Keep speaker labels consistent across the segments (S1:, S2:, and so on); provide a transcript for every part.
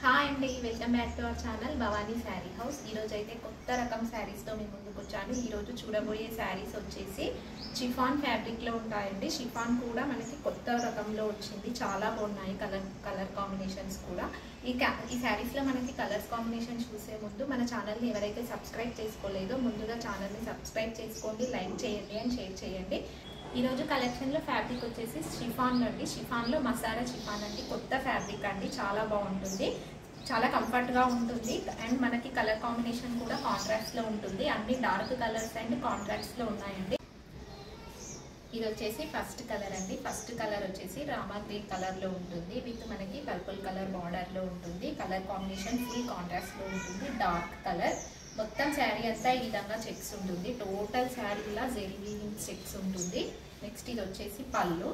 S1: Hi అండి, welcome back to our channel Bhavani sari house. ఈరోజు అయితే కొత్త రకం శారీస్తో మేము ముందుకు వచ్చాను. ఈరోజు చూడబోయే శారీస్ వచ్చేసి షిఫాన్ ఫ్యాబ్రిక్లో ఉంటాయండి. షిఫాన్ కూడా మనకి కొత్త రకంలో వచ్చింది, చాలా బాగున్నాయి. కలర్ కాంబినేషన్స్ కూడా ఈ శారీస్లో మనకి కలర్స్ కాంబినేషన్ చూసే ముందు మన ఛానల్ని ఎవరైతే సబ్స్క్రైబ్ చేసుకోలేదో ముందుగా ఛానల్ని సబ్స్క్రైబ్ చేసుకోండి, లైక్ చేయండి అండ్ షేర్ చేయండి. ఈరోజు కలెక్షన్లో ఫ్యాబ్రిక్ వచ్చేసి షిఫాన్లో అండి. షిఫాన్లో మసాలా షిఫాన్ అండి, కొత్త ఫ్యాబ్రిక్ అండి, చాలా బాగుంటుంది, చాలా కంఫర్ట్గా ఉంటుంది. అండ్ మనకి కలర్ కాంబినేషన్ కూడా కాంట్రాస్ట్లో ఉంటుంది. అన్ని డార్క్ కలర్స్ అండ్ కాంట్రాస్ట్లో ఉన్నాయండి. ఇది వచ్చేసి ఫస్ట్ కలర్ అండి. ఫస్ట్ కలర్ వచ్చేసి రామా గ్రీన్ కలర్లో ఉంటుంది, విత్ మనకి పర్పుల్ కలర్ బార్డర్లో ఉంటుంది. కలర్ కాంబినేషన్ ఫుల్ కాంట్రాస్ట్లో ఉంటుంది, డార్క్ కలర్. మొత్తం శారీ అంతా ఈ విధంగా చెక్స్ ఉంటుంది. టోటల్ శారీలా జెరీ చెక్స్ ఉంటుంది. నెక్స్ట్ ఇది వచ్చేసి పళ్ళు.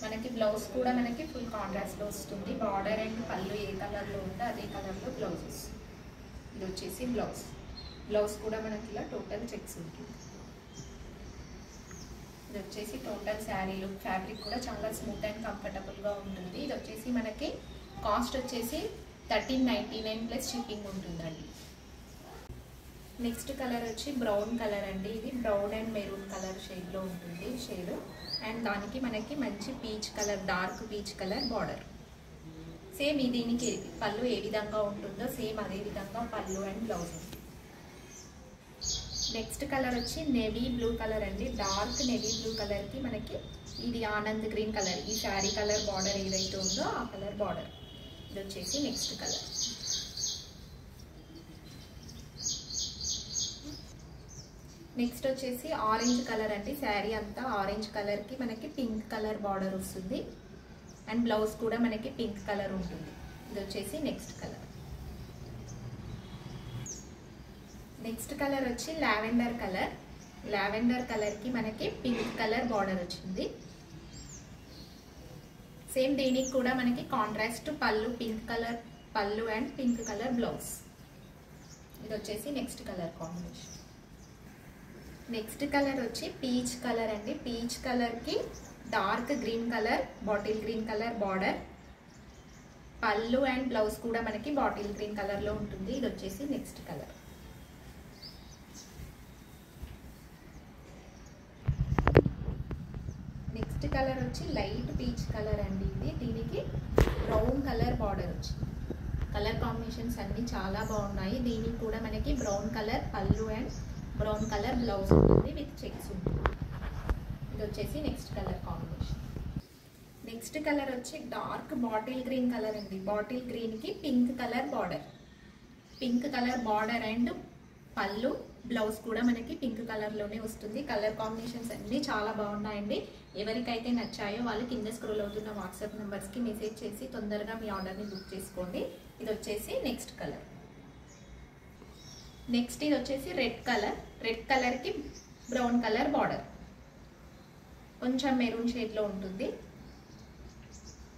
S1: మనకి బ్లౌజ్ కూడా మనకి ఫుల్ కాంట్రాస్ట్లో వస్తుంది. బార్డర్ అండ్ పళ్ళు ఏ కలర్లో ఉందో అదే కలర్లో బ్లౌజెస్. ఇది వచ్చేసి బ్లౌజ్ కూడా మనకి ఇలా టోటల్ చెక్స్ ఉంటుంది. ఇది వచ్చేసి టోటల్ శారీ లుక్. ఫ్యాబ్రిక్ కూడా చాలా స్మూత్ అండ్ కంఫర్టబుల్గా ఉంటుంది. ఇది వచ్చేసి మనకి కాస్ట్ వచ్చేసి 1399 ప్లస్ షిప్పింగ్ ఉంటుందండి. నెక్స్ట్ కలర్ వచ్చి బ్రౌన్ కలర్ అండి. ఇది బ్రౌన్ అండ్ మెరూన్ కలర్ షేడ్లో ఉంటుంది షేడ్. అండ్ దానికి మనకి మంచి peach colour, dark peach colour border. Same దీనికి పళ్ళు ఏ విధంగా ఉంటుందో సేమ్ అదే విధంగా పళ్ళు అండ్ బ్లౌజ్. నెక్స్ట్ కలర్ వచ్చి నేవీ బ్లూ కలర్ అండి. డార్క్ నేవీ బ్లూ కలర్కి మనకి ఇది ఆనంద్ గ్రీన్ కలర్, ఈ శారీ కలర్ బార్డర్ ఏదైతే ఉందో ఆ కలర్ బార్డర్. ఇది వచ్చేసి నెక్స్ట్ కలర్. నెక్స్ట్ వచ్చేసి ఆరెంజ్ కలర్ అండి. శారీ అంతా ఆరెంజ్ కలర్కి మనకి పింక్ కలర్ బార్డర్ వస్తుంది. అండ్ బ్లౌజ్ కూడా మనకి పింక్ కలర్ ఉంటుంది. ఇది వచ్చేసి నెక్స్ట్ కలర్. నెక్స్ట్ కలర్ వచ్చి లావెండర్ కలర్. లావెండర్ కలర్కి మనకి పింక్ కలర్ బార్డర్ వచ్చింది. సేమ్ దీనికి కూడా మనకి కాంట్రాస్ట్ పళ్ళు, పింక్ కలర్ పళ్ళు అండ్ పింక్ కలర్ బ్లౌజ్. ఇది వచ్చేసి next colour combination. Next colour వచ్చి పీచ్ కలర్ అండి. పీచ్ కలర్కి dark green colour, bottle green colour border. పళ్ళు అండ్ బ్లౌజ్ కూడా మనకి బాటిల్ గ్రీన్ కలర్లో ఉంటుంది. ఇది వచ్చేసి నెక్స్ట్ కలర్. నెక్స్ట్ కలర్ వచ్చి లైట్ పీచ్ కలర్ అండి. దీనికి బ్రౌన్ కలర్ బార్డర్ వచ్చింది. కలర్ కాంబినేషన్స్ అన్నీ చాలా బాగున్నాయి. దీనికి కూడా మనకి బ్రౌన్ కలర్ పళ్ళు అండ్ బ్రౌన్ కలర్ బ్లౌజ్ ఉంటుంది, విత్ చెక్స్ ఉంటుంది. ఇది వచ్చేసి next colour combination. Next colour వచ్చి డార్క్ బాటిల్ గ్రీన్ కలర్ అండి. బాటిల్ గ్రీన్కి pink colour border. Pink colour border and పళ్ళు, బ్లౌజ్ కూడా మనకి పింక్ కలర్లోనే వస్తుంది. కలర్ కాంబినేషన్స్ అన్నీ చాలా బాగున్నాయండి. ఎవరికైతే నచ్చాయో వాళ్ళు కింద స్క్రోల్ అవుతున్న వాట్సాప్ నెంబర్స్కి మెసేజ్ చేసి తొందరగా మీ ఆర్డర్ని బుక్ చేసుకోండి. ఇది వచ్చేసి నెక్స్ట్ కలర్. నెక్స్ట్ ఇది వచ్చేసి రెడ్ కలర్. రెడ్ కలర్కి బ్రౌన్ కలర్ బార్డర్, కొంచెం మెరూన్ షేడ్లో ఉంటుంది.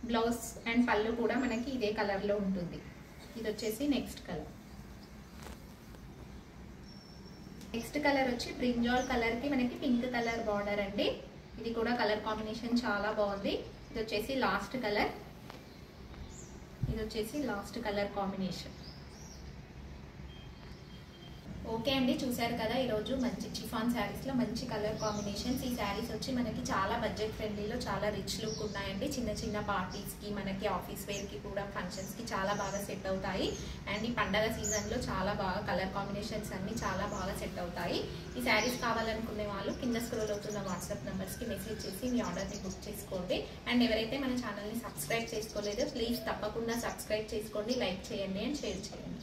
S1: బ్లౌజ్ అండ్ పళ్ళు కూడా మనకి ఇదే కలర్లో ఉంటుంది. ఇది వచ్చేసి నెక్స్ట్ కలర్. నెక్స్ట్ కలర్ వచ్చి బ్రింజాల్ కలర్కి మనకి పింక్ కలర్ బార్డర్ అండి. ఇది కూడా కలర్ కాంబినేషన్ చాలా బాగుంది. ఇది వచ్చేసి లాస్ట్ కలర్. ఇది వచ్చేసి లాస్ట్ కలర్ కాంబినేషన్. ఓకే అండి, చూసారు కదా ఈరోజు మంచి షిఫాన్ శారీస్లో మంచి కలర్ కాంబినేషన్స్. ఈ శారీస్ వచ్చి మనకి చాలా బడ్జెట్ ఫ్రెండ్లీలో చాలా రిచ్ లుక్ ఉన్నాయండి. చిన్న చిన్న పార్టీస్కి, మనకి ఆఫీస్ వేర్కి కూడా, ఫంక్షన్స్కి చాలా బాగా సెట్ అవుతాయి. అండ్ ఈ పండగ సీజన్లో చాలా బాగా కలర్ కాంబినేషన్స్ అన్నీ చాలా బాగా సెట్ అవుతాయి. ఈ శారీస్ కావాలనుకునే వాళ్ళు కింద స్క్రోల్ అవుతున్న వాట్సాప్ నెంబర్స్కి మెసేజ్ చేసి మీ ఆర్డర్ని బుక్ చేసుకోండి. అండ్ ఎవరైతే మన ఛానల్ని సబ్స్క్రైబ్ చేసుకోలేదో ప్లీజ్ తప్పకుండా సబ్స్క్రైబ్ చేసుకోండి, లైక్ చేయండి అండ్ షేర్ చేయండి.